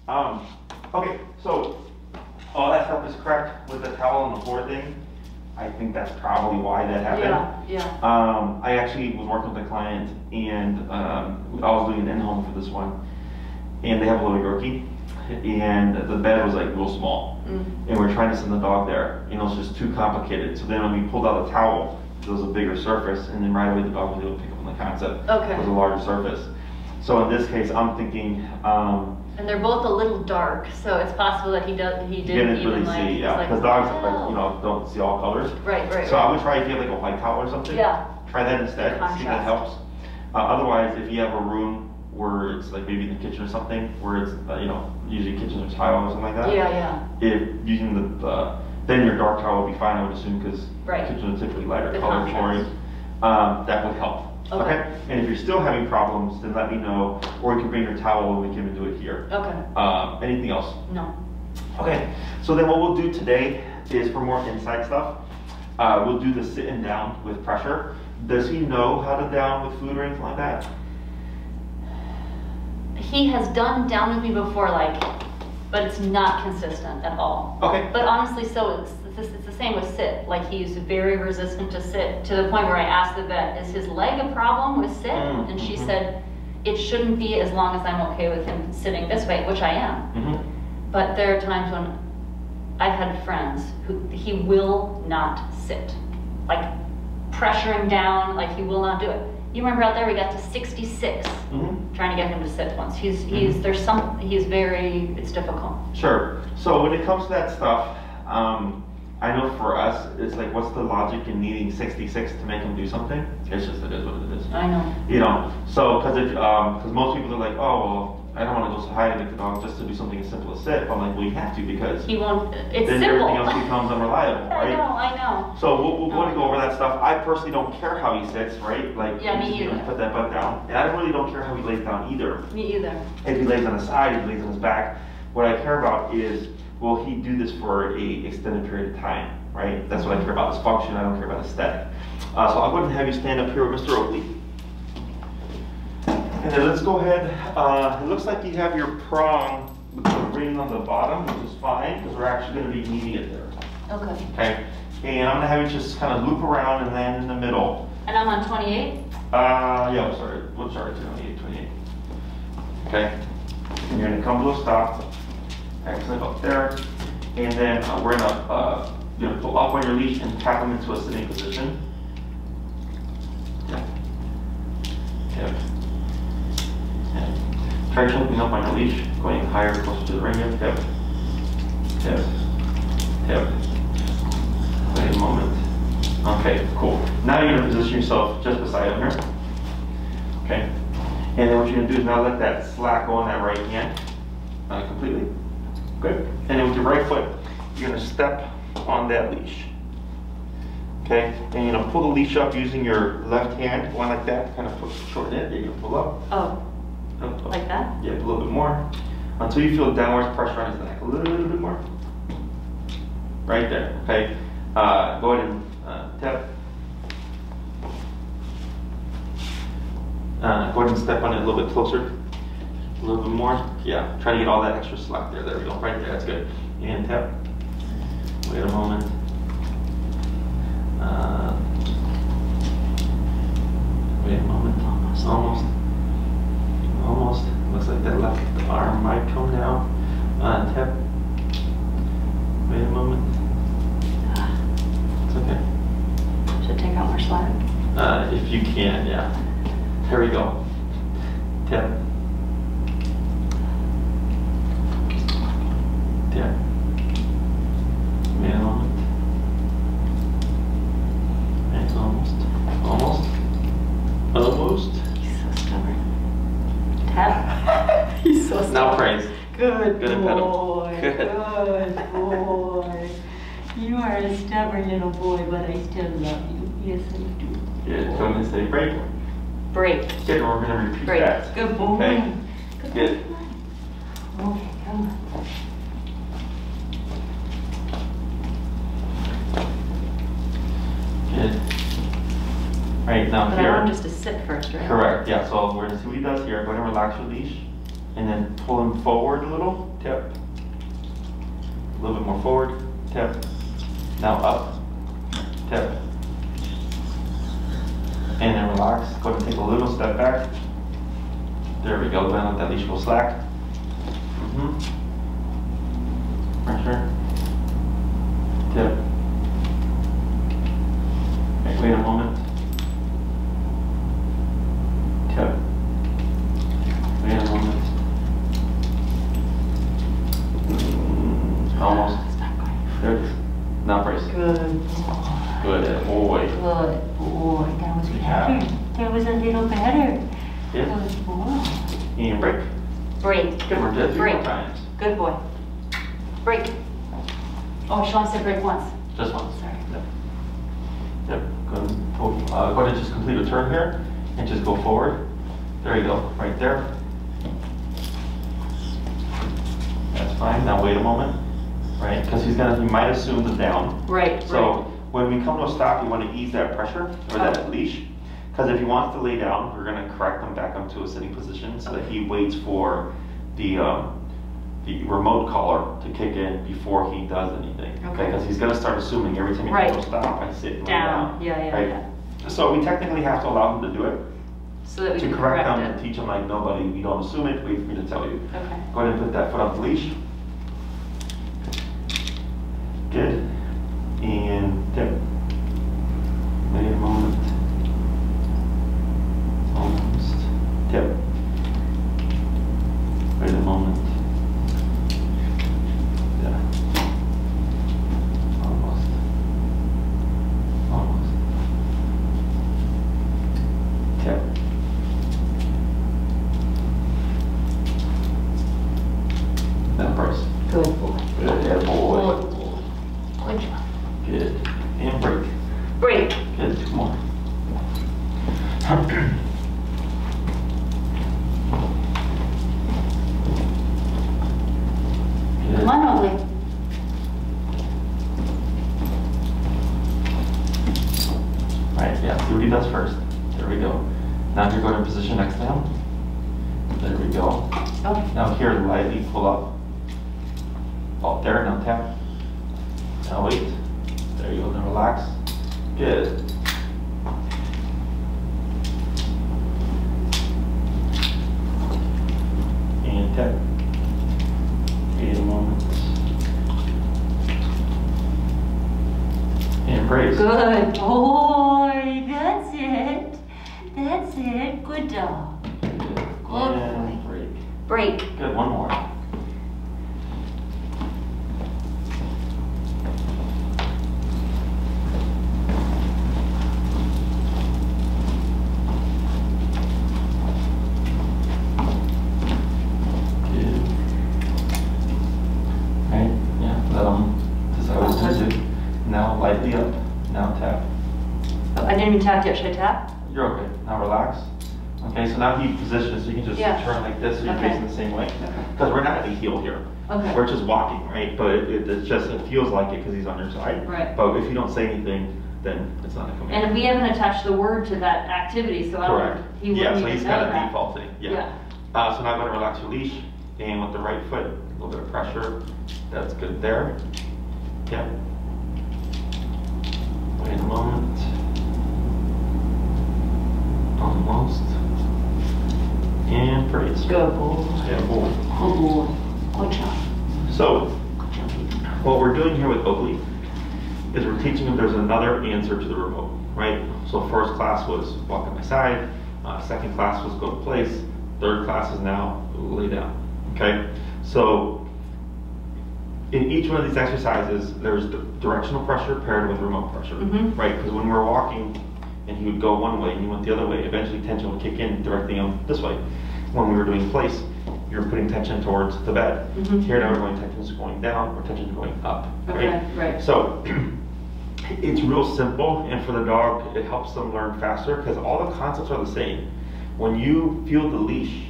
Okay, so all that stuff is correct with the towel on the floor thing. I think that's probably why that happened. Yeah. I actually was working with a client, and I was doing an in-home for this one, and they have a little Yorkie, and the bed was like real small, and we're trying to send the dog there, and it was just too complicated. So then when we pulled out the towel, there was a bigger surface, and then right away the dog was able to pick up on the concept. Okay. It was a larger surface. So in this case, I'm thinking. And they're both a little dark, so it's possible that he didn't even really like. See, yeah, because like, dogs, like, don't see all colors. Right. So I would try if you have like a white towel or something. Yeah. Try that instead. See if that helps. Otherwise, if you have a room where it's like maybe in the kitchen or something, where it's usually kitchens are tile or something like that. Yeah. If using then your dark towel would be fine, I would assume, because kitchens are typically lighter color flooring. That would help. Okay. And if you're still having problems, then let me know, or you can bring your towel and we can do it here. Okay. Anything else? No. Okay. So then what we'll do today is for more inside stuff. We'll do the sitting down with pressure. Does he know how to down with food or anything like that? He has done down with me before, but it's not consistent at all. Okay. But honestly, so it's the same with sit. Like, he's very resistant to sit, to the point where I asked the vet, is his leg a problem with sit? And she said, it shouldn't be as long as I'm okay with him sitting this way, which I am. But there are times when I've had friends who he will not sit. Like, pressuring down, like he will not do it. You remember out there we got to 66 trying to get him to sit once. It's difficult. Sure. So when it comes to that stuff, I know for us, it's like, what's the logic in needing 66 to make him do something? It's just, it is what it is. I know. So, because most people are like, oh, well, I don't want to go so high to make the dog just to do something as simple as sit. But I'm like, well, you have to, because he won't, it's then simple. Everything else becomes unreliable, right? I know. So we'll want to go over that stuff. I personally don't care how he sits, right? Like, yeah, me either. Put that butt down. And I really don't care how he lays down either. Me either. If he lays on his side, if he lays on his back. What I care about is, will he do this for a extended period of time, right? That's what I care about, is function. I don't care about aesthetic. So I'll go ahead and have you stand up here with Mr. Oakley. And then let's go ahead. It looks like you have your prong with the ring on the bottom, which is fine, because we're actually going to be needing it there. Okay. And I'm going to have you just kind of loop around and land in the middle. And I'm on 28? Yeah, we'll start at 28. Okay. And you're going to come to a stop. Excellent, up there. And then we're going to pull up on your leash and tap them into a sitting position. Try jumping up on your leash, going higher, closer to the ring. Tip. Wait a moment. Okay, cool. Now you're going to position yourself just beside him here. Okay. And then what you're going to do is now let that slack go on that right hand completely. Good. And then with your right foot, you're going to step on that leash. Okay. And you're going to pull the leash up using your left hand, going like that, kind of shorten it. You're going to pull up. Oh. Like that? Yeah, a little bit more. Until you feel downward pressure on his neck. A little bit more. Right there. Okay. Go ahead and tap. Go ahead and step on it a little bit closer. A little bit more. Yeah. Try to get all that extra slack there. There we go. Right there. That's good. And tap. Wait a moment. Wait a moment. Almost. Looks like that left arm might come down. Tap. Wait a moment. It's okay. Should take out more slack? If you can, yeah. There we go. Tap. Tap. Wait a moment. It's almost. He's so stubborn. Tap. He's so stubborn. Now praise. Good boy. Good boy. You are a stubborn little boy, but I still love you. Yes, I do. Good. Go ahead and say break. Break. Good. We're going to repeat break. That. Good boy. Okay. Good. Okay, come on. Good. Right, now but here. I want him just to sit first, right? Correct, yeah. So we're going to see what he does here. Go ahead and relax your leash. and then pull him forward a little, tip. A little bit more forward, tip. Now up, tip. And then relax. Go ahead and take a little step back. There we go. Go ahead and let that leash go slack. Pressure. Tip. Okay, wait a moment. Tip. Wait a moment. Almost. There it is. Now brace. Good. Good boy. Good boy. That was Yeah. better. That was a little better. Yeah. Good boy. And break. Break. Good. We're good. 3 more Break. times. Good boy. Break. Oh, Sean said break once. Just once. Sorry. Yep. Yep. Go ahead and just complete a turn here and just go forward. There you go. Right there. That's fine. Now wait a moment. Right? Because he might assume the down. Right. So when we come to a stop, you want to ease that pressure or that leash. Because if he wants to lay down, we're going to correct him back up to a sitting position so that he waits for the remote collar to kick in before he does anything. Okay. Because he's going to start assuming every time you Right. go stop, I sit and lay Down. down. Yeah. Right? So we technically have to allow him to do it. So that we To can correct correct them and it. teach him like nobody, we don't assume it, wait for me to tell you. Okay. Go ahead and put that foot on the leash. Good. And tip. Wait a moment. Almost. Tip. Wait a moment. Yeah. Almost. Almost. Tip. Now brace. Good boy. Good boy. Good boy. Good job. Good. And break. Break. Good. 2 more. Good. Come on, Oakely. Right, yeah, see what he does first. There we go. Now if you're going to position next to him. There we go. Oh. Now here, lightly pull up. Oh, there, now tap. Now wait. There you go, now relax. Good. And tap. Wait a moment. And brace. Good boy. That's it. That's it. Good dog. Good And boy. break. Break. Good, one more. Good. Right, yeah, let him decide what to do. Now lightly up, now tap. Oh, I didn't even tap yet. Should I tap? You're okay, now relax. Okay, so now he positions, so you can just Yeah. turn like this so you're Okay. facing the same way. Okay. Because we're not at the heel here. Okay. We're just walking, right? But it's just, it feels like it because he's on your side. Right. But if you don't say anything, then it's not a command. And we haven't attached the word to that activity, so I Correct. don't, he Yeah, wouldn't so even he's know kind of that. defaulting, yeah. So now I'm gonna relax your leash, and with the right foot, a little bit of pressure. That's good there. Yep. Wait a moment. Almost. And brace. Good boy. Yeah, boy. Good boy. Good job. So, Good job. what we're doing here with Oakely is we're teaching him there's another answer to the remote, right? So first class was walk at my side, second class was go to place, third class is now lay down, okay? So in each one of these exercises, there's directional pressure paired with remote pressure, right? Because when we're walking and he would go one way and you went the other way, eventually tension would kick in directing him this way. When we were doing place, you're putting tension towards the bed. Here now we're going, tension's going down, or tension's going up, right? Okay, right. So it's real simple, and for the dog, it helps them learn faster because all the concepts are the same. When you feel the leash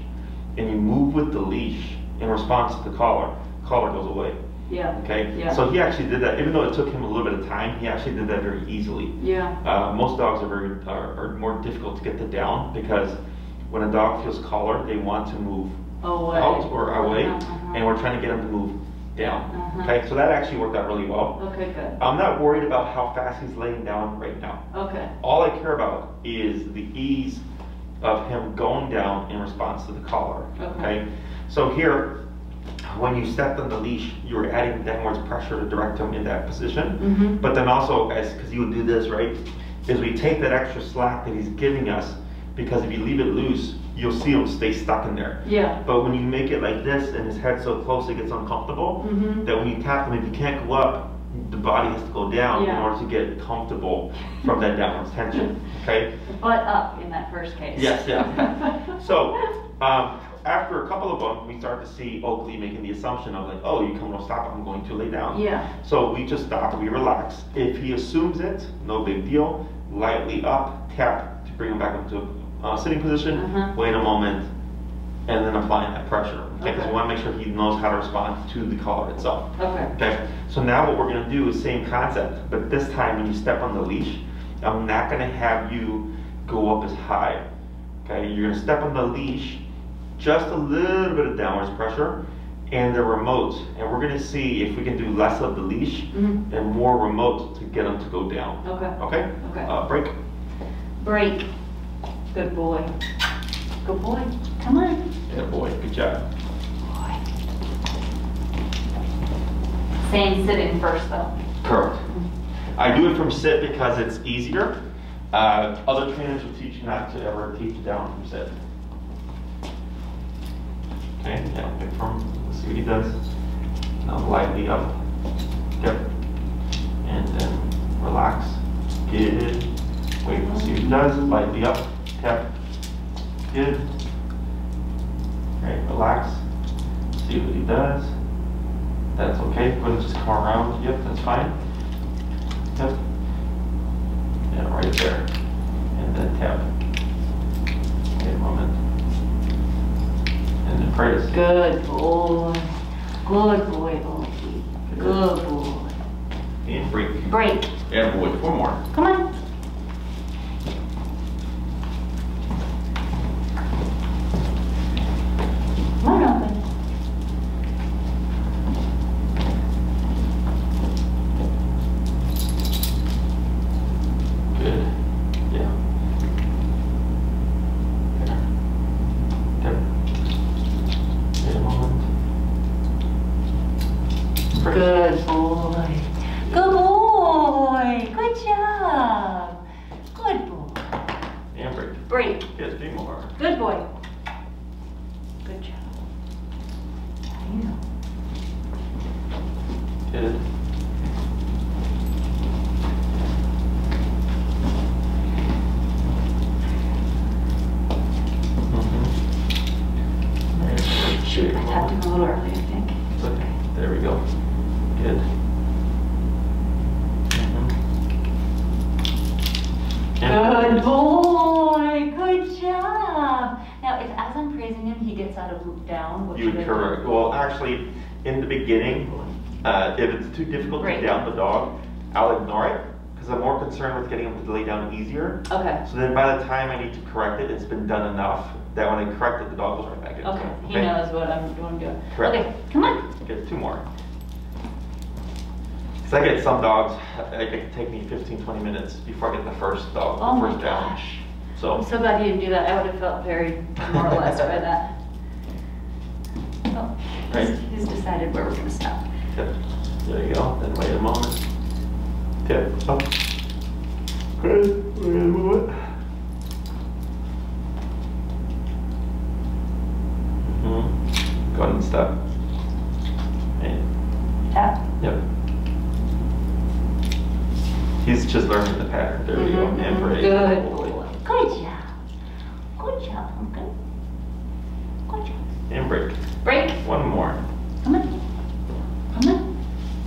and you move with the leash in response to the collar goes away. Yeah. Okay? Yeah. So he actually did that, even though it took him a little bit of time, he actually did that very easily. Yeah. Most dogs are more difficult to get the down because when a dog feels collar, they want to move out or away, and we're trying to get him to move down. Okay, so that actually worked out really well. Okay, good. I'm not worried about how fast he's laying down right now. Okay. All I care about is the ease of him going down in response to the collar. Okay. So here, when you stepped on the leash, you were adding downwards pressure to direct him in that position. But then also, because you would do this, right, is we take that extra slack that he's giving us, because if you leave it loose, you'll see him stay stuck in there. Yeah. But when you make it like this and his head's so close it gets uncomfortable, that when you tap him, if you can't go up, the body has to go down in order to get comfortable from that downwards tension. Okay? Butt up in that first case. Yes, yeah. So, after a couple of them, we start to see Oakely making the assumption of like, oh, you come to stop, I'm going to lay down. Yeah. So we just stop, we relax. If he assumes it, no big deal. Lightly up, tap to bring him back into sitting position, wait a moment, and then applying that pressure. Okay, because we want to make sure he knows how to respond to the collar itself. Okay. So now what we're going to do is same concept, but this time when you step on the leash, I'm not going to have you go up as high. Okay, you're going to step on the leash, just a little bit of downwards pressure, and the remote, and we're going to see if we can do less of the leash and more remote to get him to go down. Okay. Break. Break. Good boy. Good boy. Come on. Good boy. Good job. Boy. Same sitting first though. Correct. I do it from sit because it's easier. Other trainers will teach you not to ever teach down from sit. Okay, yeah, pick from. Let's see what he does. Now lightly up. Yep. And then relax. Good. Wait, let's see what he does. Lightly up. Tap. Good. Right, relax. See what he does. That's okay. Go ahead and just come around. Yep, that's fine. Yep. Yeah, right there. And then tap. Wait a moment. And then praise. Good boy. Good boy, Oakely. Good boy. And break. Break. Yeah, boy. One more. Come on. Come on, Oakely. Good. Yeah. There. There. Wait a moment. Good boy. Good boy. Good job. Good boy. And break. Break. Yes, 3 more. Good boy. Good job. How do you know? Good. Shoot, I tapped him a little early, I think. Okay, there we go. Good. Good boy. Good job. Now, if as I'm praising him, he gets out of down, what You should I would do? correct. Well, actually, in the beginning, if it's too difficult Right. to down the dog, I'll ignore it because I'm more concerned with getting him to lay down easier. Okay. So then by the time I need to correct it, it's been done enough that when I correct it, the dog goes right back in. Okay. He knows what I'm doing. Correct. Okay, come on. Get 2 more. Because I get some dogs, it can take me 15, 20 minutes before I get the first dog, Oh the my first down. gosh. So, I'm so glad you didn't do that. I would have felt very demoralized by that. Oh, Right. he's decided where we're going to stop. tip. There you go. Then wait a moment. Tip. Up. Good. We're going to move it. Go ahead and step. And, Tap. yep. He's just learning the pattern. There we go. And break. Good boy. Good job. Good job, Uncle. Good job. And break. Break. 1 more. Come on. Come on.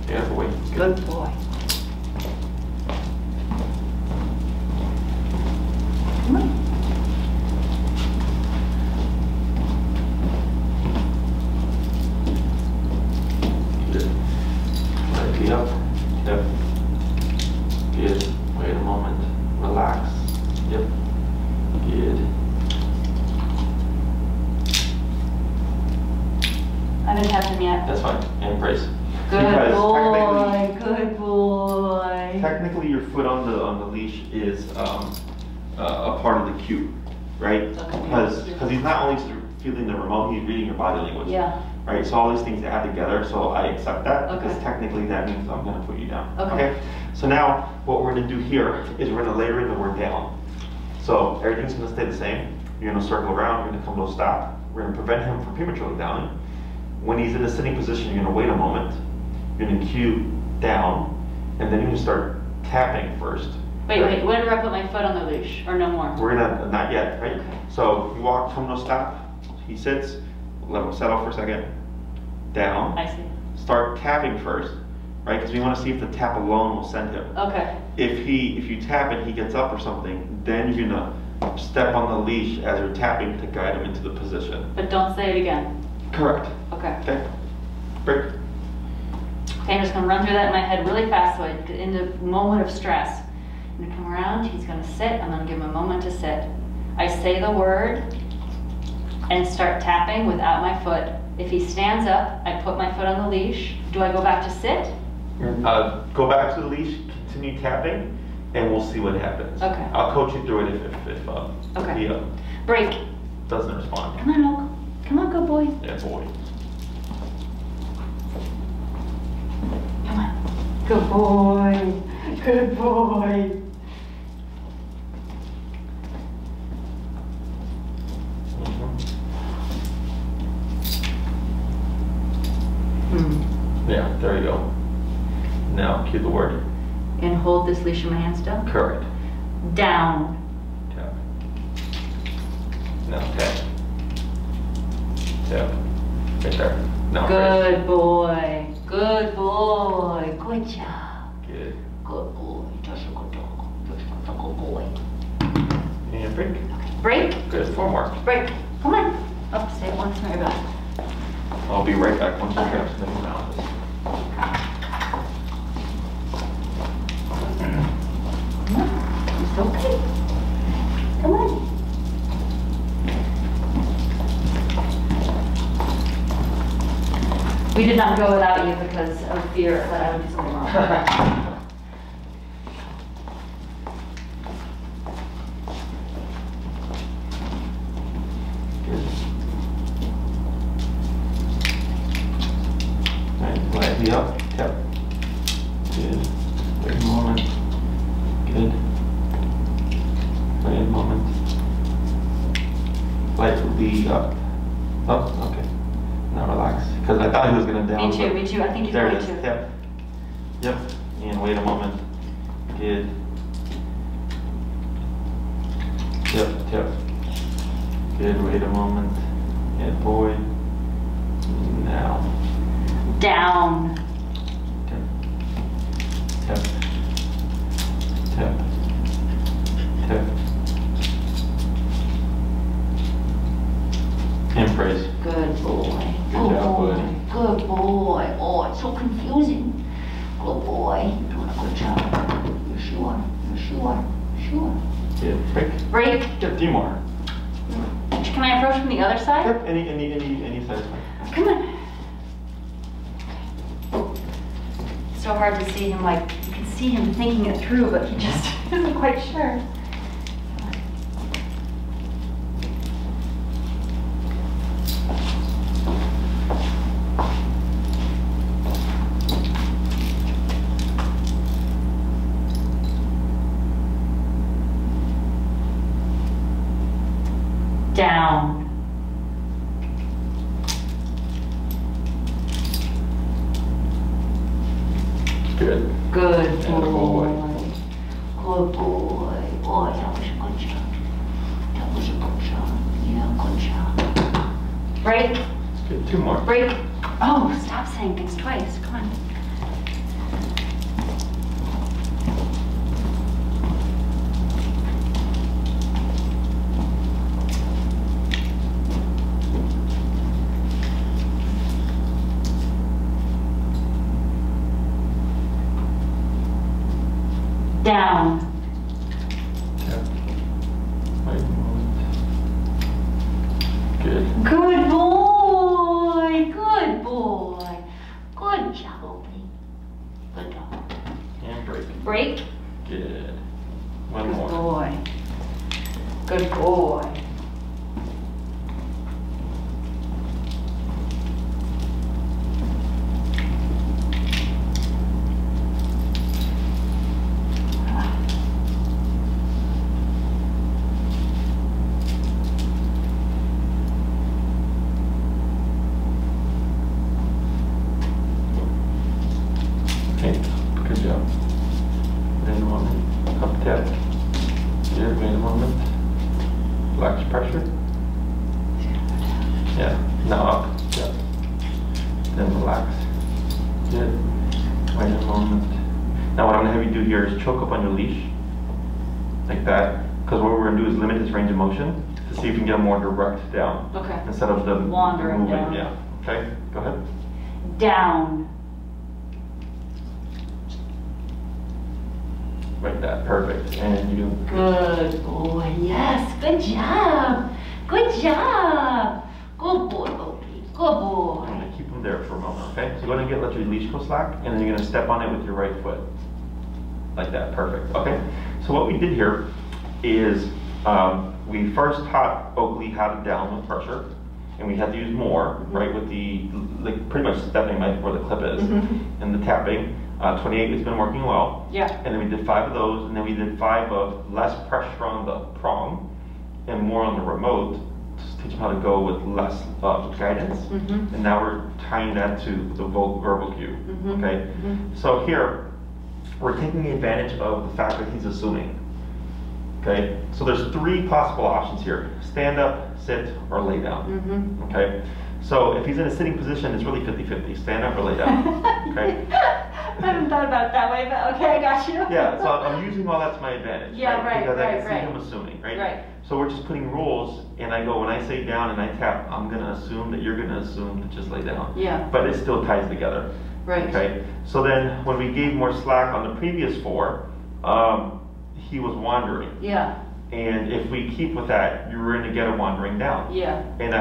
Yeah, wait. Good boy. Come on. Good. Lightly up. Yep. Good. Wait a moment. Relax. Yep. Good. haven't tapped him yet. That's fine. And brace. Good Because boy. Good boy. technically your foot on the leash is a part of the cue, right? Okay. Because he's not only feeling the remote, he's reading your body language. Yeah. Right, so all these things add together, so I accept that, because Okay. technically that means I'm gonna put you down. Okay. So now, what we're gonna do here is we're gonna layer in the word down. So everything's gonna stay the same. You're gonna circle around, you're gonna come to a stop. We're gonna prevent him from prematurely downing. When he's in a sitting position, you're gonna wait a moment. You're gonna cue down, and then you're gonna start tapping first. Wait, when do I put my foot on the leash, or no more? We're gonna, not yet, right? So you walk, come to a stop, he sits, let him settle for a second, down. I see. Start tapping first, right? Because we want to see if the tap alone will send him. Okay. If you tap and he gets up or something, then you're gonna step on the leash as you're tapping to guide him into the position. But don't say it again. Correct. Okay. Okay. Break. Okay, I'm just gonna run through that in my head really fast, so in the moment of stress. I'm gonna come around, he's gonna sit, I'm gonna give him a moment to sit. I say the word and start tapping without my foot. If he stands up, I put my foot on the leash. Do I go back to sit? Go back to the leash, continue tapping, and we'll see what happens. Okay. I'll coach you through it if Okay. he Break. doesn't respond. Come on, Oak. Come on, good boy. Yeah, boy. Come on. Good boy. Good boy. Yeah, there you go. Now cue the word. And hold this leash in my hand still. Correct. Down. Tap. Now tap. Tap. Right there. Now brace. Good boy. Good boy. Good job. Good. Good boy. Just a good dog. Just a good boy. And break. Break. Good. 4 more. Break. Come on. Up. Say it once more. Back. I'll be right back once you Okay. get up to the mountains. It's okay. Come on. We did not go without you because of fear that I would do something wrong. Lightly up, tap. Good. Wait a moment. Good. Wait a moment. Lightly up. Up, okay. Now relax. Because I thought he was going to down. Me too. I think he's there going it is. to. Tap. Yep. And wait a moment. Good. Yep, tap. Good, wait a moment. Good boy. Now. Down. Tap. Tap. Tap. And praise. Good boy. Good job, buddy. Good boy. Oh, it's so confusing. Good boy. You're doing a good job. You're sure. You're sure. Sure. Good. Break. Break. Get a few more. Can I approach from the other side? Yep. Any side is fine. Come on. It's so hard to see him, like, you can see him thinking it through, but he just isn't quite sure. Down. Good. Good And a boy. boy. Good boy. Oh, that was a good job. That was a good job. Yeah, good job. Break. Good. 2 more. Break. Oh, stop saying things twice. Come on. Down. Tap. Wait a moment. Good. Good boy. Good boy. Yeah. Now up. Yep. Then relax. Good. Wait a moment. Now what I'm going to have you do here is choke up on your leash. Like that. Because what we're going to do is limit his range of motion to see if you can get him more direct down. Okay. Instead of the wandering moving. down. Yeah. Okay. Go ahead. Down. Like that. Perfect. And you do. Good boy. Yes. Good job. Good job. Good boy, Oakely. Good boy. I'm going to keep him there for a moment. Okay. So go ahead and let your leash go slack, and then you're going to step on it with your right foot. Like that. Perfect. Okay. So what we did here is we first taught Oakely how to down with pressure, and we had to use more, right, with the, like, pretty much stepping right where the clip is, and the tapping. 28 has been working well. Yeah. And then we did 5 of those, and then we did 5 of less pressure on the prong and more on the remote to teach him how to go with less guidance. And now we're tying that to the verbal cue. Okay. So here we're taking advantage of the fact that he's assuming. Okay. So there's 3 possible options here: stand up, sit, or lay down. Okay. So if he's in a sitting position, it's really 50-50. Stand up or lay down. Okay. I haven't thought about it that way, but okay, I got you. Yeah, so I'm using all that to my advantage. Yeah, right, because I can right. see him assuming, right? Right. So we're just putting rules, and I go, when I say down and I tap, I'm going to assume that you're going to assume to just lay down. Yeah. But it still ties together. Right. Okay. So then when we gave more slack on the previous 4, he was wandering. Yeah. And if we keep with that, you're going to get a wandering down. Yeah. And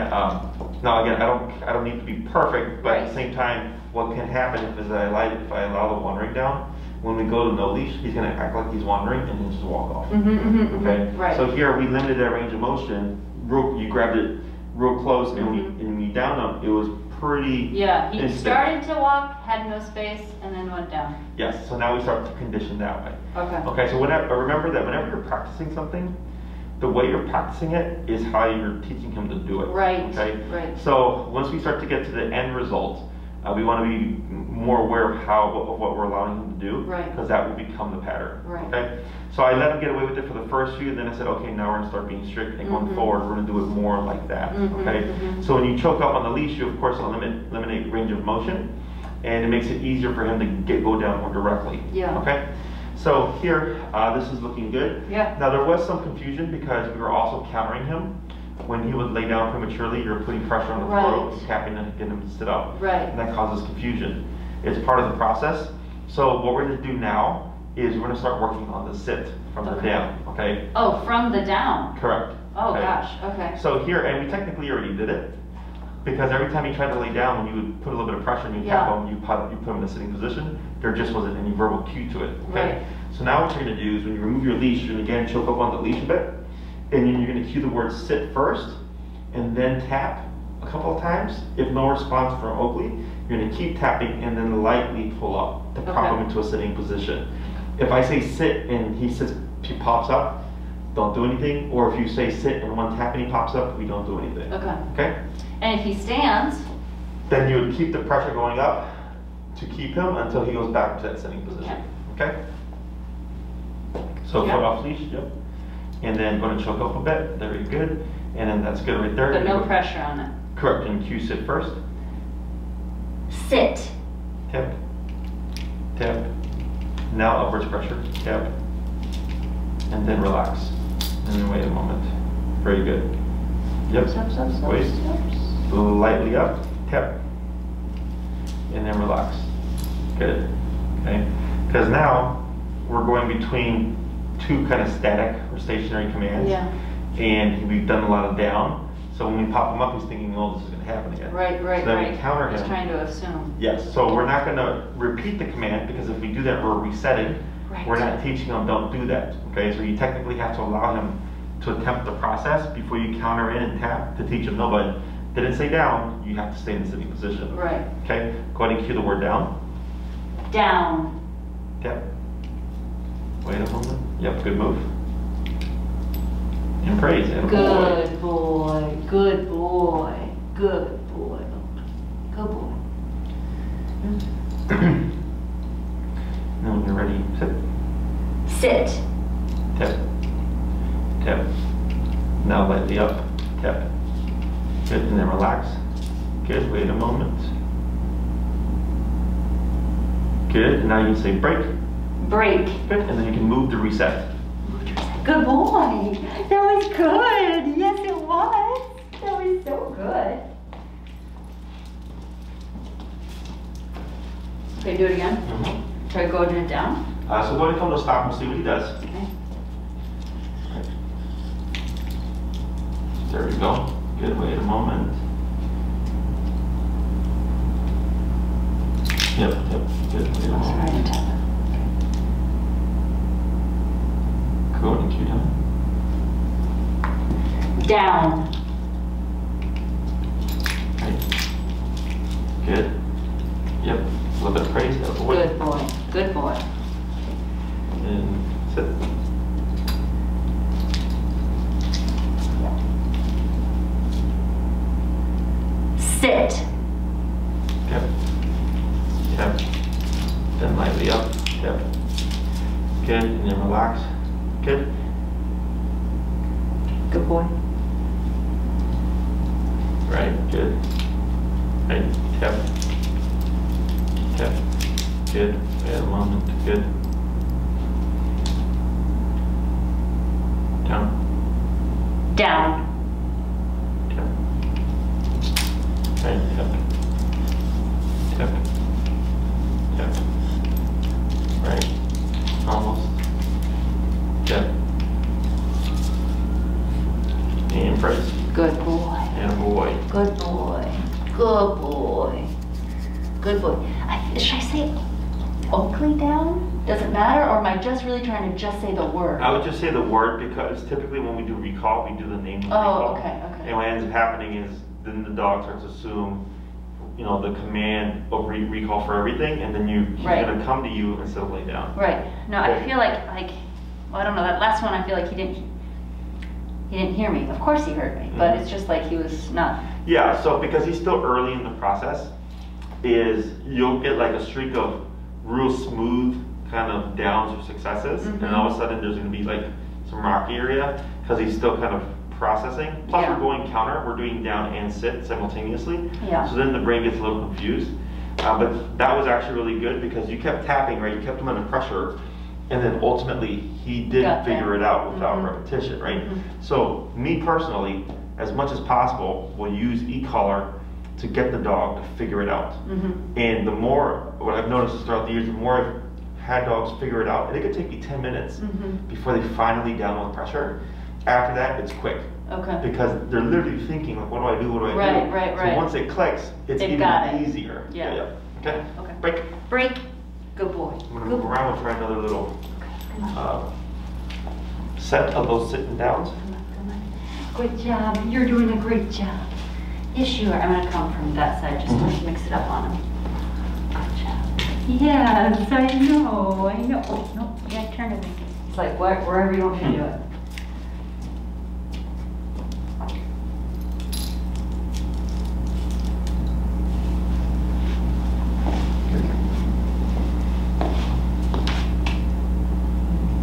now again, I don't need to be perfect, but at the same time, what can happen if I allow the wandering down, when we go to no leash, he's going to act like he's wandering and then just walk off. Okay. Right. So here we limited that range of motion. You grabbed it real close, and when you down him, it was pretty. Yeah. He instant. started to walk, had no space, and then went down. Yes. So now we start to condition that way. Okay. Okay. So remember that whenever you're practicing something, the way you're practicing it is how you're teaching him to do it. Right. Okay. Right. So once we start to get to the end result, we want to be more aware of what we're allowing him to do, right? Because that will become the pattern. Right. Okay. So I let him get away with it for the first few, then I said, okay, now we're going to start being strict, and going forward, we're going to do it more like that. Okay. So when you choke up on the leash, you of course eliminate range of motion, and it makes it easier for him to go down more directly. Yeah. Okay. So here, this is looking good. Yeah. Now there was some confusion because we were also countering him. When he would lay down prematurely, you're putting pressure on the throat, tapping to get him to sit up. Right. And that causes confusion. It's part of the process. So what we're going to do now is we're going to start working on the sit from the down. Okay. Oh, from the down. Correct. Oh okay. gosh. Okay. So here, and we technically already did it, because every time he tried to lay down, when you would put a little bit of pressure and you tap him, you put him in a sitting position, there just wasn't any verbal cue to it. Okay. Right. So now what you're going to do is when you remove your leash, you're going to again choke up on the leash a bit, and then you're going to cue the word sit first, and then tap a couple of times. If no response from Oakely, you're going to keep tapping and then lightly pull up to prop him into a sitting position. If I say sit and he pops up, don't do anything. Or if you say sit and one tap and he pops up, we don't do anything. Okay. Okay? And if he stands, then you would keep the pressure going up to keep him until he goes back to that sitting position. Okay? So foot off leash, and then going to choke up a bit. Very good. And then that's good right there. But no pressure on it. Correct. And cue sit first. Sit. Tap. Tap. Now upwards pressure. Tap. And then relax. And then wait a moment. Very good. Yep. Wait. Lightly up. Tap. And then relax. Good. Okay. Because now we're going between 2 kind of static or stationary commands. Yeah. And we've done a lot of down. So when we pop him up, he's thinking, oh, this is going to happen again. Right. So then we counter him. He's trying to assume. Yes. So we're not going to repeat the command, because if we do that, we're resetting. Right. We're not teaching him, don't do that. Okay. So you technically have to allow him to attempt the process before you counter in and tap to teach him. No, but didn't say down. You have to stay in the sitting position. Right. Okay. Go ahead and cue the word down. Down. Tap. Wait a moment. Yep. Good move. And praise. And good boy. Good boy. Good boy. Good boy. Now when you're ready, sit. Sit. Tap. Tap. Now lightly up. Tap. Good, and then relax. Good, wait a moment. Good, and now you can say break. Break. Good, and then you can move to reset. Good boy. That was good. Yes, it was. That was so good. Okay, do it again. Try going it down. So go ahead and come to stop and see what he does. Okay. Right. There we go. Good, wait a moment. Yep, good, wait a moment. Cool, and cue down. Down. Right. Good. Yep, a little bit of praise. Good boy. Good boy. Good boy. And sit. Sit. Yep. Yep. Then lightly up. Yep. Good, and then relax. Good. Good boy. Right, good. Right, yep. Yep. Good. Wait a moment. Good. Down. Down. Yep. Right, yep. Yep. Yep. Right. Almost. Yep. And praise. Good boy. And a boy. Good boy. Good boy. Good boy. Should I say Oakely down? Does it matter, or am I just really trying to just say the word? I would just say the word because typically when we do recall, we do the name of the Oh, recall. okay. And what ends up happening is then the dog starts to assume, you know, the command of recall for everything, and then he's Right. going to come to you instead of lay down. Right. No, I feel like, well, I don't know, that last one I feel like he didn't hear me. Of course he heard me, but it's just like he was not. Yeah, so because he's still early in the process, you'll get like a streak of real smooth kind of downs or successes, and all of a sudden there's going to be like some rocky area because he's still kind of processing. Plus we're going counter, we're doing down and sit simultaneously. Yeah. So then the brain gets a little confused. But that was actually really good because you kept tapping, right? You kept him under pressure, and then ultimately he did figure it out without repetition, right? So me personally, as much as possible, will use e-collar to get the dog to figure it out. And the more, what I've noticed throughout the years, the more I've had dogs figure it out, and it could take me 10 minutes before they finally down with pressure. After that, it's quick. Okay. Because they're literally thinking, like, what do I do, what do I do? Right. So once it clicks, it's They've even easier. Yeah. Okay? Okay. Break. Break. Good boy. I'm going to move around and try another little set of those sitting downs. Come on. Good job. You're doing a great job. Yes, you are. I'm going to come from that side just to mix it up on him. Good job. Yes, I know. Oh, no. You got to turn it. It's like wherever you want me to do it.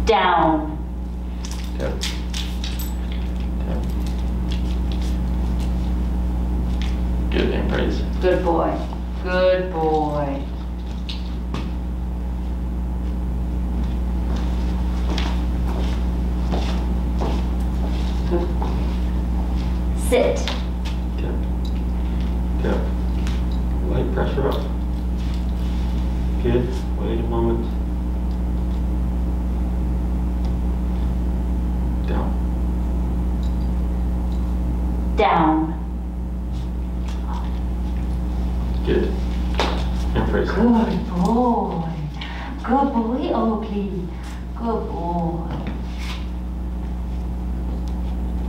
Down. Tap. Tap. Good, and praise. Good boy. Good boy. Good. Sit. Tap. Tap. Light pressure up. Good. Wait a moment. Down. Down. Good. And praise. Good boy. Good boy, Oakely. Good boy.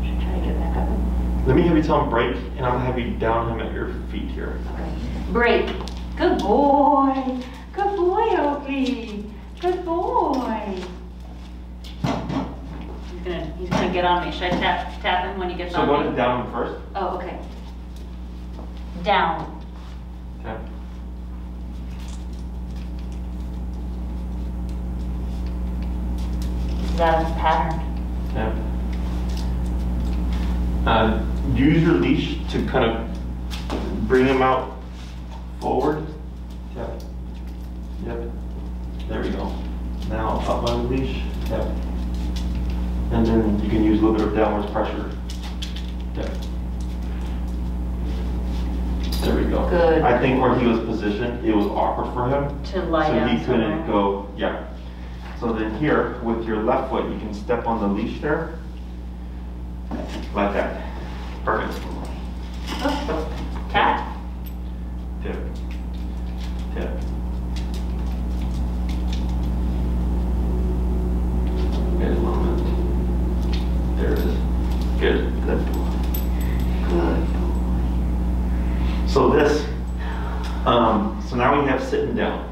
Should try to get back up. Let me have you tell him break, and I'm going to have you down him at your feet here. Okay. Break. Good boy. Good boy, Oakely. Good boy. He's gonna get on me. Should I tap him when he gets So on go me? to down him first. Oh, okay. Down. Tap. Is that a pattern? Tap. Use your leash to kind of bring him out forward. Yep. Yep. There we go. Now up on the leash. Yep. And then you can use a little bit of downwards pressure. Yep. There we go. Good. I think where he was positioned, it was awkward for him. To lie down So he couldn't somewhere. go, yeah. So then here, with your left foot, you can step on the leash there. Like that. Perfect. Oh, cat? Tip. Tip. Good moment. There it is. Good. Good boy. Good. So this, so now we have sitting down,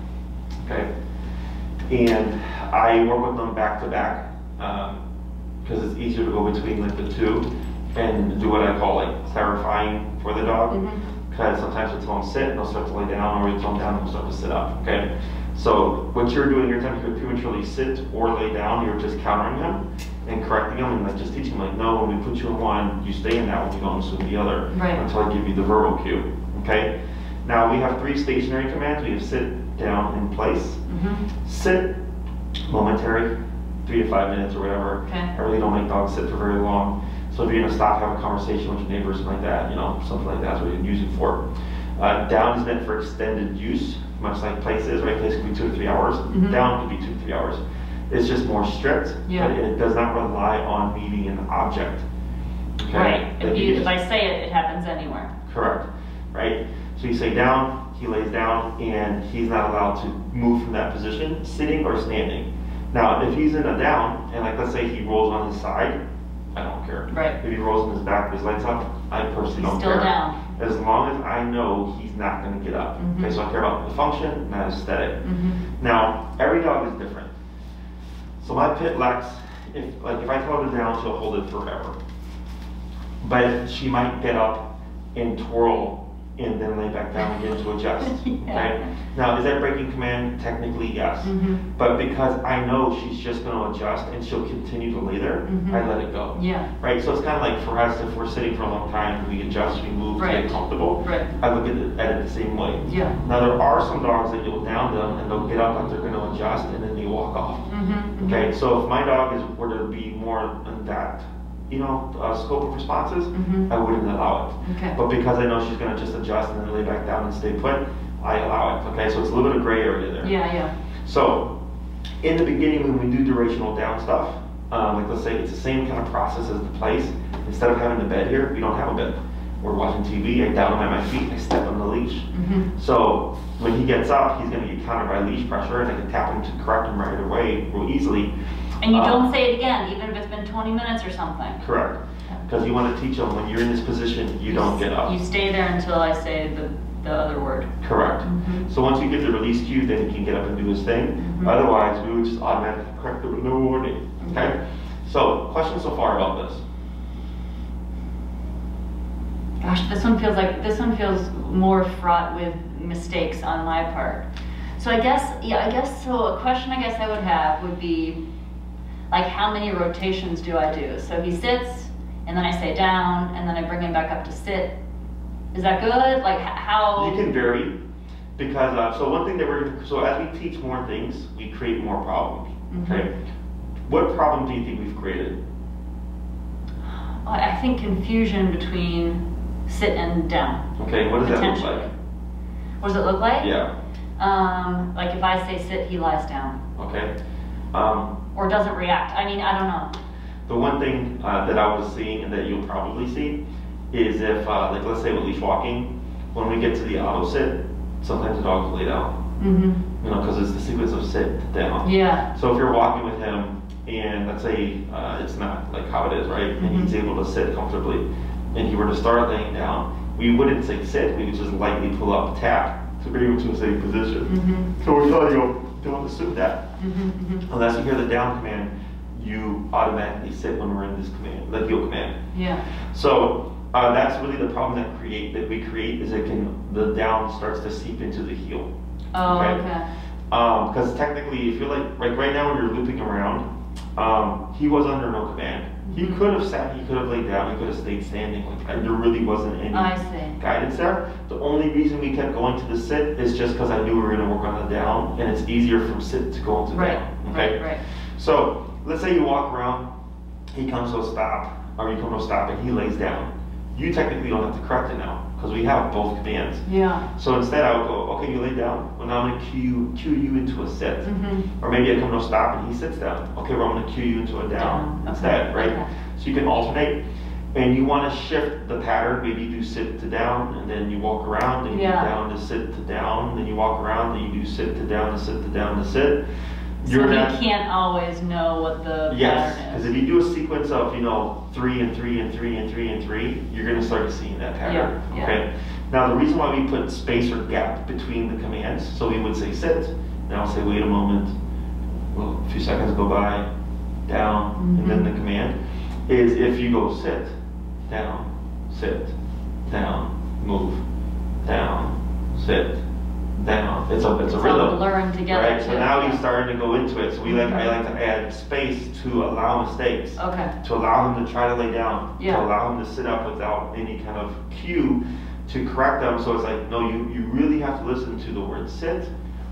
okay? And I work with them back to back, because it's easier to go between like the two and do what I call like clarifying for the dog. Because sometimes we tell them sit and they'll start to lay down, or we tell them down and they'll start to sit up, okay? So what you're doing, you're telling him to prematurely sit or lay down, you're just countering him and correcting him and like just teaching him like, no, when we put you in one, you stay in that one, you don't assume the other. Right. Until I give you the verbal cue, okay? Now we have 3 stationary commands. We have sit, down, in place. Sit, momentary, 3 to 5 minutes or whatever. Okay. I really don't make dogs sit for very long. So if you're gonna stop, have a conversation with your neighbors, something like that, you know, something like that's what you use it for. Down is meant for extended use, much like place is, right? Place can be 2 to 3 hours. Down can be 2 to 3 hours. It's just more strict, Yeah. but it does not rely on meeting an object. Okay? Right. Like If I say it, it happens anywhere. Correct, right? So you say down, he lays down, and he's not allowed to move from that position, sitting or standing. Now, if he's in a down, and like let's say he rolls on his side, I don't care. Right. If he rolls on his back with his legs up, I personally don't Still care. down. As long as I know he's not going to get up. Okay, so I care about the function, not aesthetic. Now, every dog is different. So my pit Lex, if I tell her to down, she'll hold it forever. But she might get up and twirl and then lay back down again to adjust. Okay. Now, is that breaking command? Technically, yes. But because I know she's just going to adjust and she'll continue to lay there, I let it go. Yeah. Right. So it's kind of like for us, if we're sitting for a long time, we adjust, we move, Right. get comfortable. Right. I look at it the same way. Yeah. Now there are some dogs that you'll down them and they'll get up like they're going to adjust and then they walk off. Okay. So if my dog were to be more in that, scope of responses, I wouldn't allow it. Okay. But because I know she's going to just adjust and then lay back down and stay put, I allow it. Okay, so it's a little bit of gray area there. Yeah, yeah. So in the beginning, when we do durational down stuff, like let's say it's the same kind of process as the place. Instead of having the bed here, we don't have a bed. We're watching TV, I down him at my feet, I step on the leash. So when he gets up, he's going to get countered by leash pressure, and I can tap him to correct him right away, real easily. And you don't say it again, even if it's been 20 minutes or something. Correct. Because you want to teach them when you're in this position, you don't get up. You stay there until I say the other word. Correct. So once you get the release cue, then he can get up and do his thing. Otherwise, we would just automatically correct it with no warning. Okay? So, questions so far about this? Gosh, this one feels more fraught with mistakes on my part. So a question I guess I would have would be, like, how many rotations do I do? So he sits, and then I say down, and then I bring him back up to sit. Is that good? Like, how? You can vary, because, so one thing that so as we teach more things, we create more problems, okay? What problem do you think we've created? I think confusion between sit and down. Okay, what does that look like? What does it look like? Yeah. Like if I say sit, he lies down. Okay. Or doesn't react. I mean, I don't know. The one thing that I was seeing and that you'll probably see is if, like let's say with leash walking, when we get to the auto sit, sometimes the dog will lay down. Because it's the sequence of sit to down. Yeah. So if you're walking with him and let's say it's not like how it is, right? And he's able to sit comfortably and he were to start laying down, we wouldn't say sit, we would just lightly pull up, tap to bring him to a safe position. So we're telling you, don't assume that. Unless you hear the down command, you automatically sit when we're in this command, the heel command. Yeah. So that's really the problem that we create is the down starts to seep into the heel. Oh, okay. Because technically, if you're like right now when you're looping around, he was under no command. He could have sat, he could have laid down, he could have stayed standing. Like, there really wasn't any I see. guidance there. The only reason we kept going to the sit is just because I knew we were going to work on the down, and it's easier from sit to go into down. Okay? Right. So let's say you walk around, he comes to a stop, or you come to a stop and he lays down. You technically don't have to correct it now, because we have both commands. Yeah. So instead I would go, okay, you lay down. Well, now I'm going to cue you into a sit. Mm-hmm. Or maybe I come to a stop and he sits down. Okay, well, I'm going to cue you into a down instead, right? Okay. So you can alternate. And you want to shift the pattern. Maybe you do sit to down, and then you walk around, and you do down to sit to down, then you walk around, then you do sit to down to sit to down to sit. So he can't always know what the yes, pattern because is. if you do a sequence of 3 and 3 and 3 and 3 and 3, you're going to start seeing that pattern. Yeah, Okay. Now the reason why we put space or gap between the commands, so we would say sit, now I'll say wait a moment, well, a few seconds go by, down, and then the command is if you go sit, down, move, down, sit, down. It's a rhythm. All learn together. Right. So now he's starting to go into it. So I like to add space to allow mistakes. Okay. To allow him to try to lay down. Yeah. To allow him to sit up without any kind of cue to correct them. So it's like, no, you really have to listen to the word sit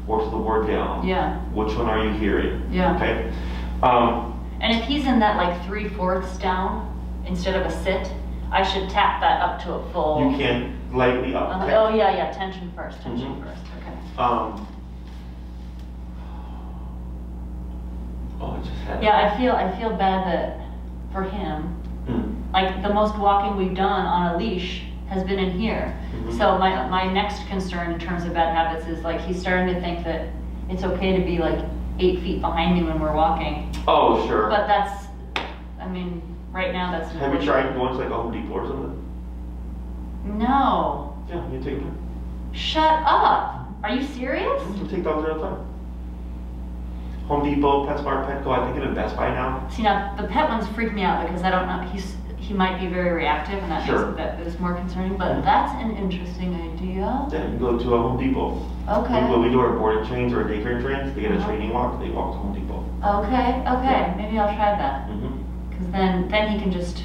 or to the word down. Yeah. Which one are you hearing? Yeah. Okay. And if he's in that like 3/4 down instead of a sit, I should tap that up to a full. You can lightly up. Oh yeah, tension first. Okay. Oh, I just had. Yeah, I feel bad that for him, like the most walking we've done on a leash has been in here. So my next concern in terms of bad habits is like he's starting to think that it's okay to be like 8 feet behind me when we're walking. Oh, sure. But that's, I mean, right now that's. Have you tried going to like a Home Depot or something? No. Yeah, you take them. Shut up. Are you serious? You take dogs all the time. Home Depot, PetSmart, Petco, I think even Best Buy now. See, now the pet ones freak me out because I don't know, he might be very reactive and that is more concerning, but that's an interesting idea. Yeah, you go to a Home Depot. Okay. When we do our boarding trains or our daycare trains, they get a training walk, they walk to Home Depot. Okay, Yeah. maybe I'll try that. Because then he can just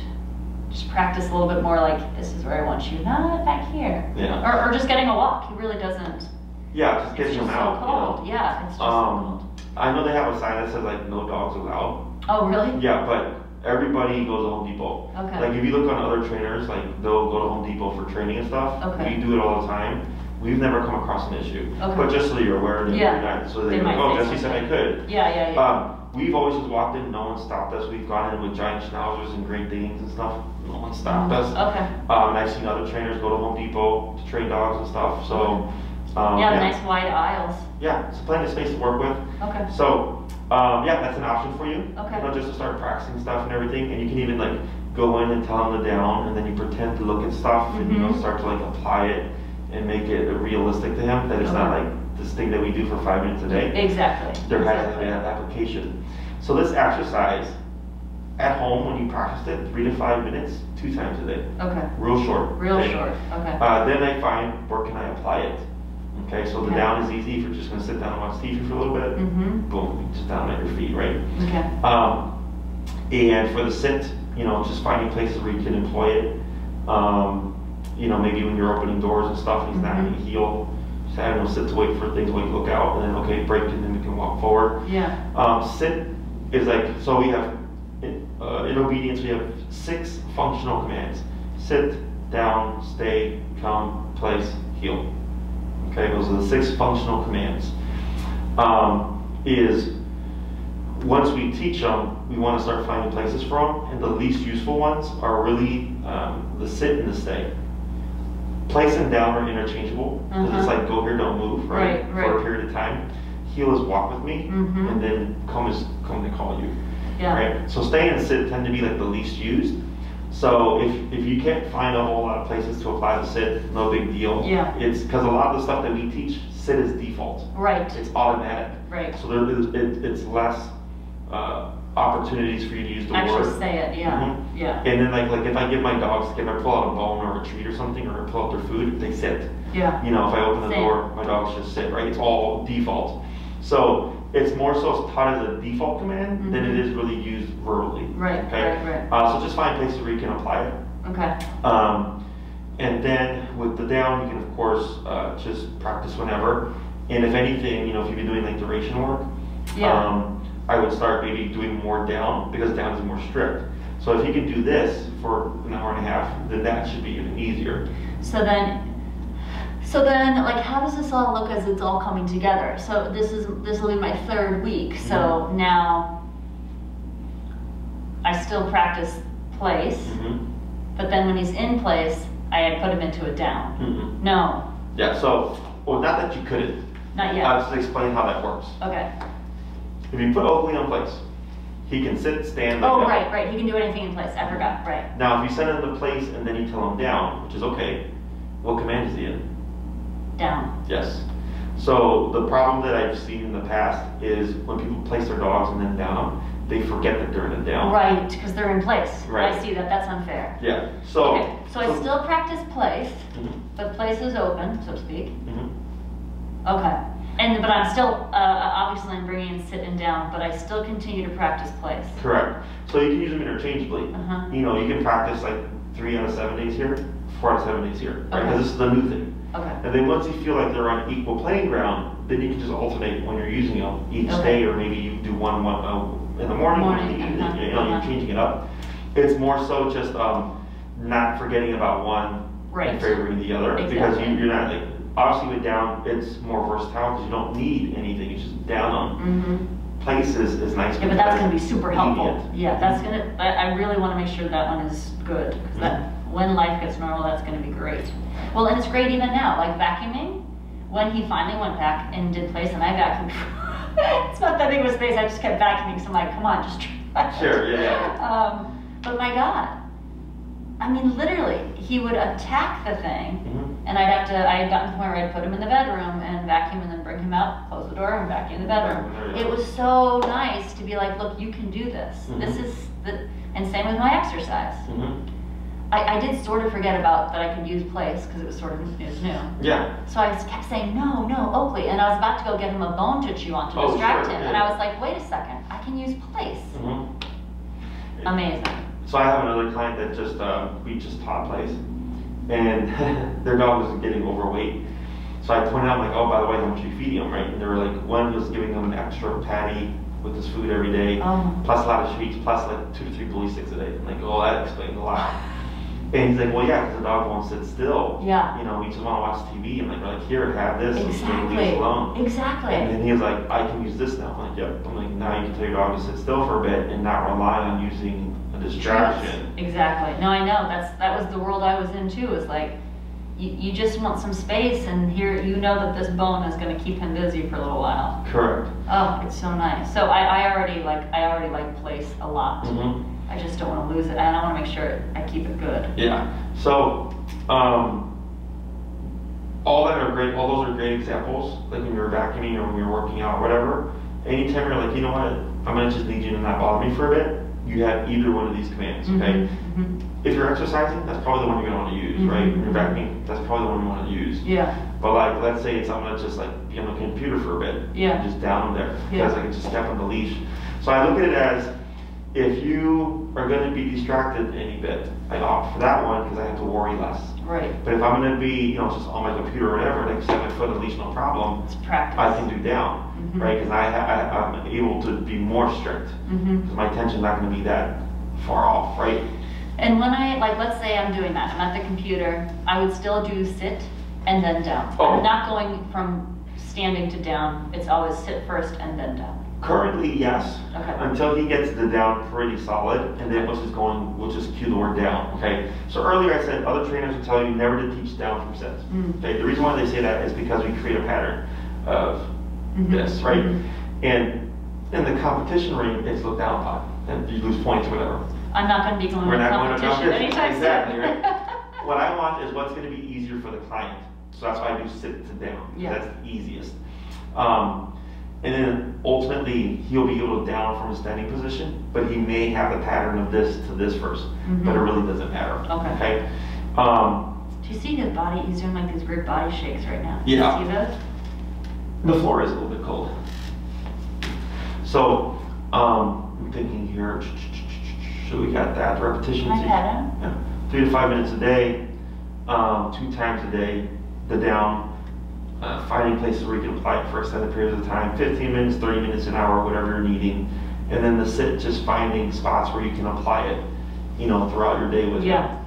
practice a little bit more like, this is where I want you, not back here. Yeah. Or just getting a walk, he really doesn't. Yeah, just getting them out. It's just so cold, yeah, it's just so cold. I know they have a sign that says like no dogs allowed. Oh, really? Yeah, but everybody goes to Home Depot. Okay. Like if you look on other trainers, like they'll go to Home Depot for training and stuff. Okay. We do it all the time. We've never come across an issue. Okay. But just so you're aware that you're not, so they're like, oh, Jesse said I could. Yeah. We've always just walked in, no one stopped us. We've gone in with giant schnauzers and Great Danes and stuff. No one stopped us. Okay. And I've seen other trainers go to Home Depot to train dogs and stuff. So nice wide aisles. Yeah, it's plenty of space to work with. Okay. So that's an option for you. Okay. You know, just to start practicing stuff and everything, and you can even like go in and tell them to down, and then you pretend to look at stuff, and you know start to like apply it and make it realistic to him. That it's not like this thing that we do for 5 minutes a day. Exactly. There has to be an application. So this exercise at home when you practice it, 3 to 5 minutes, 2 times a day. Okay. Real short. Real okay? short. Okay. Then I find where can I apply it. Okay, so the down is easy. If you're just going to sit down and watch TV for a little bit, boom, just down at your feet, right? Okay. And for the sit, you know, just finding places where you can employ it. You know, maybe when you're opening doors and stuff, and he's not going to heel. Just I don't know, sit to wait for things, wait, look out, and then okay, break, and then we can walk forward. Yeah. Sit is like, so we have in obedience we have 6 functional commands: sit, down, stay, come, place, heel. Okay, those are the 6 functional commands. Is once we teach them, we want to start finding places for them, and the least useful ones are really the sit and the stay. Place and down are interchangeable, because it's like go here, don't move, right? For a period of time. Heel is walk with me, and then come is come to call you. Yeah. Right? So stay and sit tend to be like the least used. So if you can't find a whole lot of places to apply the sit, no big deal. Yeah. It's because a lot of the stuff that we teach, sit is default. Right. It's automatic. Right. So it's less opportunities for you to use the word. Actually say it, yeah. Yeah. And then like if I give my dogs, if I pull out a bone or a treat or something, or pull out their food, they sit. Yeah. You know, if I open the door, my dogs just sit, right? It's all default. So it's more so taught as a default command than it is really used verbally. Right, okay? right. So just find places where you can apply it. Okay. And then with the down, you can of course just practice whenever. And if anything, you know, if you've been doing like duration work, I would start maybe doing more down because down is more strict. So if you can do this for an hour and a half, then that should be even easier. So then, like, how does this all look as it's all coming together? So this will be my 3rd week. So now I still practice place, but then when he's in place, I put him into a down. No. Yeah. So, well, not that you couldn't. Not yet. I'll just explain how that works. Okay. If you put Oakely in place, he can sit, stand. Like oh, that. right. He can do anything in place. I forgot. Right. Now, if you send him to place and then you tell him down, which is okay, what command is he in? Down. Yes. So the problem that I've seen in the past is when people place their dogs and then down them, they forget that they're in a down. Right, because they're in place. Right. I see that. That's unfair. Yeah. So. Okay. So I still practice place, but place is open, so to speak. Okay. But I'm still, obviously I'm bringing in sit and down, but I still continue to practice place. Correct. So you can use them interchangeably. You know, you can practice like 3 out of 7 days here, 4 out of 7 days here, right? Because this is the new thing. Okay. And then once you feel like they're on equal playing ground, then you can just alternate when you're using them each day, or maybe you do one in the morning, one in the evening. You know, you're changing it up. It's more so just not forgetting about one and favoring the other, because you're not like. Obviously with down, it's more versatile because you don't need anything, you just down them. Places is nice. Yeah, but that's going to be super helpful. Yeah, that's going to, I really want to make sure that one is good. Because that, when life gets normal, that's going to be great. Well, and it's great even now, like vacuuming. When he finally went back and did place and I vacuumed, it's not that big of a space, I just kept vacuuming, so I'm like, come on, just try it. Sure, yeah. But my God, I mean, literally, he would attack the thing, and I had gotten to the point where I'd put him in the bedroom and vacuum and then bring him out, close the door and vacuum the bedroom. It was so nice to be like, look, you can do this. This is and same with my exercise. I did sort of forget about that I could use place because it was sort of new. Yeah. So I kept saying, no, Oakely, and I was about to go get him a bone to chew on to distract him, and I was like, wait a second, I can use place. Amazing. So I have another client that just, we just taught place, and their dog was getting overweight. So I pointed out, like, oh, by the way, how much are you feeding them, right? And they were like, one was giving them an extra patty with this food every day, plus a lot of treats, plus like 2 to 3 bully sticks a day. I'm like, oh, that explains a lot. And he's like, well, yeah, because the dog won't sit still. Yeah. You know, we just want to watch TV. And like, here, have this. Exactly. Leave us alone. Exactly. And then he was like, I can use this now. I'm like, yep. I'm like, now you can tell your dog to sit still for a bit and not rely on using a distraction. Exactly. No, I know. That was the world I was in too. Is like, you just want some space, and here you know that this bone is going to keep him busy for a little while. Correct. Oh, it's so nice. So I already like place a lot. I just don't want to lose it, and I want to make sure I keep it good. Yeah. So, all that are great. All those are great examples. Like when you're vacuuming or when you're working out, or whatever. Anytime you're like, you know what, I'm gonna just need you to not bother me for a bit. You have either one of these commands. Okay. If you're exercising, that's probably the one you're gonna want to use, right? When you're vacuuming, that's probably the one you want to use. Yeah. But like, let's say I'm gonna just like be on the computer for a bit. Yeah. Just down there because I can just step on the leash. So I look at it as, if you are going to be distracted any bit, I opt for that one because I have to worry less. Right. But if I'm going to be, just on my computer or whatever, and I can set my foot on the leash, no problem. It's practice. I can do down, right? Because I'm able to be more strict because my attention's not going to be that far off, right? And when let's say I'm doing that, I'm at the computer, I would still do sit and then down. I'm not going from standing to down. It's always sit first and then down. Currently, yes. Okay. Until he gets the down pretty solid, and then once he's going, we'll just cue the word down. Okay. So earlier I said other trainers will tell you never to teach down from sets. Okay. The reason why they say that is because we create a pattern of this, right? And in the competition ring, it's looked down upon, and you lose points or whatever. I'm not going to be going to competition anytime soon. Exactly. Right. What I want is what's going to be easier for the client. So that's why I do sit to down. Yeah. That's the easiest. And then ultimately, he'll be able to down from a standing position, but he may have the pattern of this to this first, but it really doesn't matter. Okay. Do you see his body? He's doing like these weird body shakes right now. Yeah. Do you see those? The floor is a little bit cold. So, I'm thinking here, so we got that, the repetitions. Can I pat him? Yeah, 3 to 5 minutes a day, 2 times a day, the down, finding places where you can apply it for extended periods of time, 15 minutes, 30 minutes, an hour, whatever you're needing. And then the sit, just finding spots where you can apply it, you know, throughout your day with Yeah.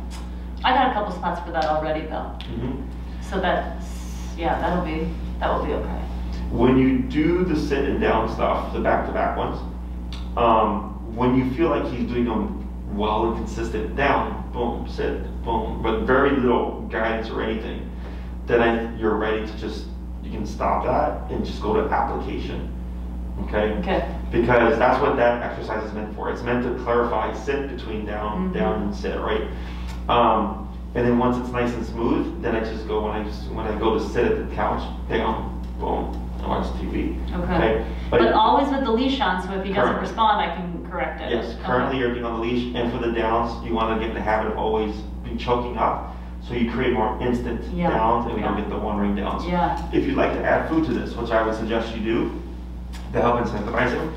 I got a couple spots for that already though. So that's, yeah, that will be okay. When you do the sit and down stuff, the back-to-back ones, when you feel like he's doing them well and consistent, down, boom, sit, boom, but very little guidance or anything, then you're ready to just, you can stop that and just go to application, okay? Okay. Because that's what that exercise is meant for. It's meant to clarify sit between down, down and sit, right? And then once it's nice and smooth, then I just go, when I go to sit at the couch, down, boom, I watch TV. Okay. But always with the leash on, so if he doesn't respond, I can correct it. Yes, currently you're being on the leash, and for the downs, you want to get in the habit of always be choking up, so you create more instant downs, and we don't get the one ring downs. Yeah. If you'd like to add food to this, which I would suggest you do, to help incentivize him,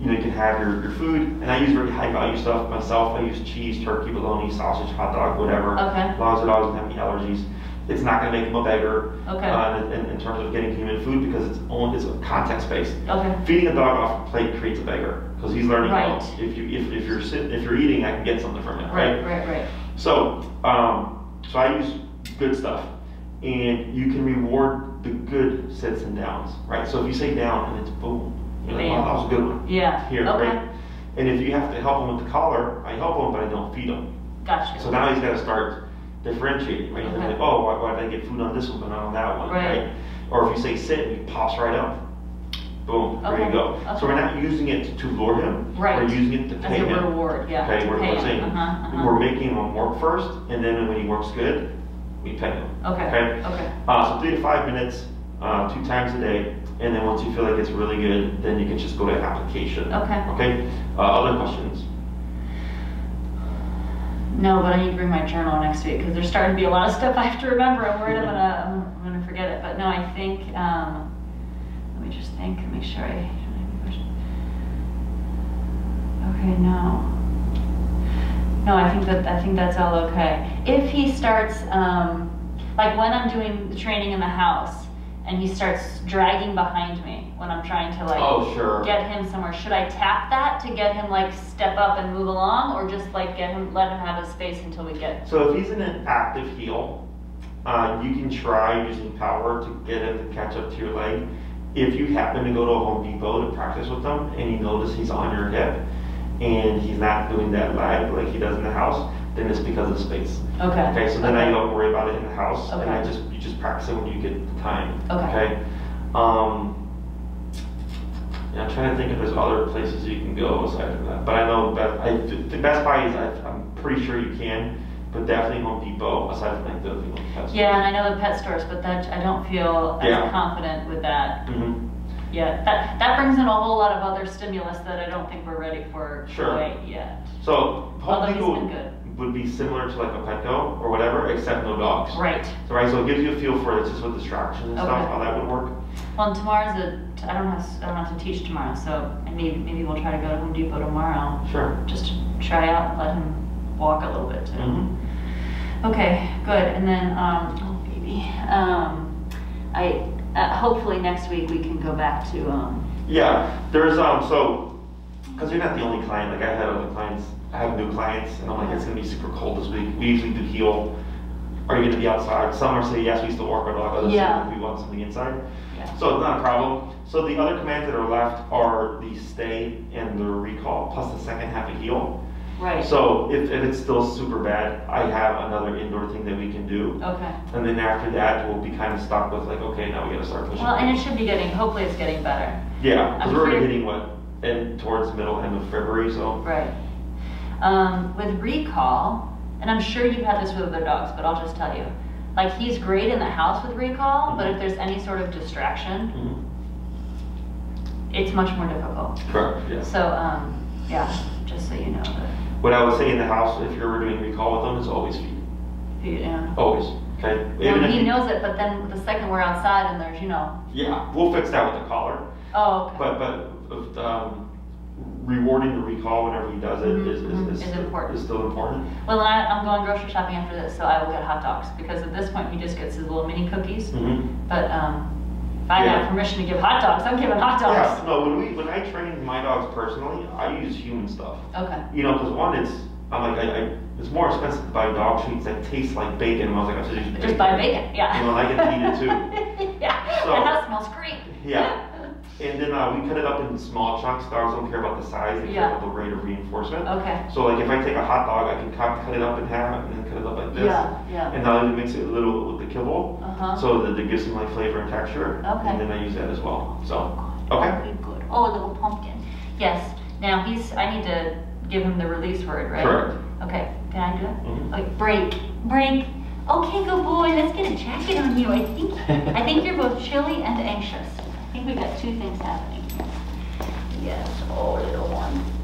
you know, you can have your food, and I use very high value stuff myself. I use cheese, turkey, bologna, sausage, hot dog, whatever. Okay. As long as the dog doesn't have any allergies. It's not going to make him a beggar in terms of getting human food, because it's context based. Okay. Feeding a dog off a plate creates a beggar, because he's learning. Right. Well, if you're eating, I can get something from it. Right. So so I use good stuff, and you can reward the good sits and downs, right? So if you say down and it's boom, you're like, wow, that was a good one. Yeah. Here, right? And if you have to help him with the collar, I help him, but I don't feed him. Gotcha. So now he's got to start differentiating, right? He's like, oh, why did I get food on this one but not on that one, right? Or if you say sit, and he pops right up. Boom, there you go. So we're not using it to lure him. Right. We're using it to pay him. As a reward, yeah. Okay, we're saying we're making him work first, and then when he works good, we pay him. Okay. So 3 to 5 minutes, 2 times a day, and then once you feel like it's really good, then you can just go to application. Okay. Other questions? No, but I need to bring my journal next week, because there's starting to be a lot of stuff I have to remember. I'm worried I'm gonna forget it. But no, I think let me just think, make sure I don't have any questions. Okay, no, I think that's all okay. If he starts like when I'm doing the training in the house and he starts dragging behind me when I'm trying to like get him somewhere, should I tap that to get him like step up and move along, or just like let him have his space until we get? So if he's in an active heel, you can try using power to get him to catch up to your leg. If you happen to go to a Home Depot to practice with him and you notice he's on your hip and he's not doing that lag like he does in the house, then it's because of space. Okay, so then I don't worry about it in the house, and you just practice it when you get the time. Okay. Yeah, I'm trying to think if there's other places you can go aside from that. But I know the Best Buy is, I'm pretty sure you can, but definitely Home Depot aside from like the pet stores. Yeah, and I know the pet stores, but that I don't feel as confident with that. Yeah, that brings in a whole lot of other stimulus that I don't think we're ready for quite yet. So Home Depot would be similar to like a Petco or whatever, except no dogs. Right. So it gives you a feel for it, just with distractions and stuff, how that would work. Well, and tomorrow's I don't have to teach tomorrow, so maybe we'll try to go to Home Depot tomorrow. Sure. Just to try out and let him walk a little bit too. Okay, good. And then oh baby, hopefully next week we can go back to Yeah, there's so because you're not the only client. Like I had other clients. I have new clients, and I'm like, it's gonna be super cold this week. We usually do heel. Are you gonna be outside? Some are saying yes, we still walk our dog. Others say we want something inside. So it's not a problem. So the other commands that are left are the stay and the recall, plus the second half of heel. Right. So if it's still super bad, I have another indoor thing that we can do. Okay. And then after that, we'll be kind of stuck with like, okay, now we gotta start pushing. Well, and it should be hopefully it's getting better. Yeah, because we're already hitting towards the end of February, so. Right. With recall, and I'm sure you've had this with other dogs, but I'll just tell you, like he's great in the house with recall, but if there's any sort of distraction, it's much more difficult. Correct, yeah. So, yeah, just so you know that. What I would say in the house, if you're doing recall with them, is always feed. Feed, yeah. Always, okay? Well, he knows it, but then the second we're outside and there's, Yeah, we'll fix that with the collar. Oh, okay. But rewarding the recall whenever he does it is important. Is still important. Well, I'm going grocery shopping after this, so I will get hot dogs because at this point he just gets his little mini cookies. But if I have permission to give hot dogs, I'm giving hot dogs. Yeah, no, when I train my dogs personally, I use human stuff. Okay. You know, because one, it's more expensive to buy dog treats that taste like bacon. And I was like, I should just buy bacon, yeah. You know, I get to eat it too. Yeah, so, that house smells great. Yeah. And then we cut it up in small chunks. Dogs don't care about the size, they care about the rate of reinforcement. Okay. So like if I take a hot dog, I can cut it up in half and then cut it up like this. Yeah. And now I mix it a little with the kibble, so that it gives some like flavor and texture. Okay. And then I use that as well. So, okay. Good. Oh, a little pumpkin. Yes. Now I need to give him the release word, right? Correct. Okay. Can I do it? Like break. Okay, good boy. Let's get a jacket on you. I think you're both chilly and anxious. I think we got two things happening here. Yes, oh little one.